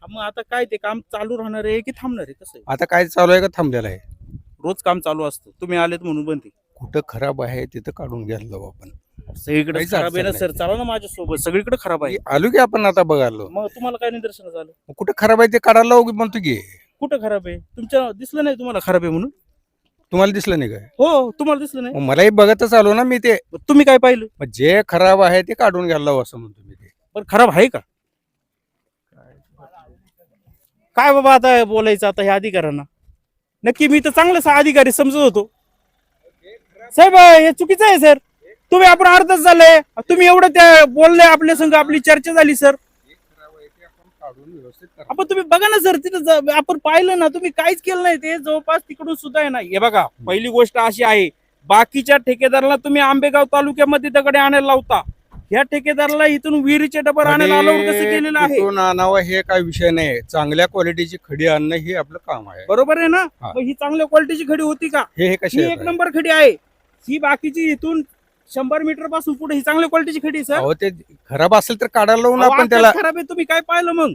मग आता काय ते काम चालू राहणार आहे की थांबणार आहे कसं आहे? आता काय चालू आहे का थांबलेलं आहे? रोज काम चालू असतं, तुम्ही आलेत म्हणून बनते. कुठं खराब आहे तिथं काढून घ्यायला जाऊ आपण. सगळीकडे काहीच खराब आहे ना अडचण सर, नाही. चला ना माझ्यासोबत, सगळीकडे खराब आहे. आलो की आपण आता बघायला. मग तुम्हाला काय निदर्शन झालं? मग कुठं खराब आहे ते काढायला लावू की म्हणतो की. कुठं खराब आहे? तुमच्या दिसलं नाही तुम्हाला खराब आहे म्हणून? तुम्हाला दिसलं नाही काय? हो, तुम्हाला दिसलं नाही? मग मलाही बघतच आलो ना मी ते. मग तुम्ही काय पाहिलं? मग जे खराब आहे ते काढून घ्यायला लावू असं म्हणतो मी ते. पण खराब आहे का? काय बाबा आता बोलायचं आता ह्या अधिकाऱ्यांना? नक्की मी तर चांगला अधिकारी समजत होतो. साहेब हे चुकीचं आहे सर. तुम्ही आपण अर्धच झालंय, तुम्ही एवढं त्या बोलले आपल्या संग, आपली चर्चा झाली सर. आपण तुम्ही बघा ना सर, तिथं आपण पाहिलं ना, तुम्ही काहीच केलं नाही. ते जवळपास तिकडून सुद्धा आहे ना. हे बघा, पहिली गोष्ट अशी आहे, बाकीच्या ठेकेदाराला तुम्ही आंबेगाव तालुक्यामध्ये दगडे आणायला लावता, ह्या ठेकेदाराला इथून विहिरीचे डबर आणायला अलाउड कसं केलेलं आहे? कुठून आणावं हे काय विषय नाही. चांगल्या क्वालिटीची खडी आणणं हे आपलं काम आहे. बरोबर आहे ना? हा. मग ही चांगल्या क्वालिटीची खडी होती का? हे ही कसे एक नंबर खडी आहे. ही बाकीची इथून 100 मीटर पासून पुढे ही चांगल्या क्वालिटीची खडी आहे सर. अहो ते खराब असेल तर काढायला लावून अहो, आपण आता त्याला. खराब आहे, तुम्ही काय पाहिलं मग?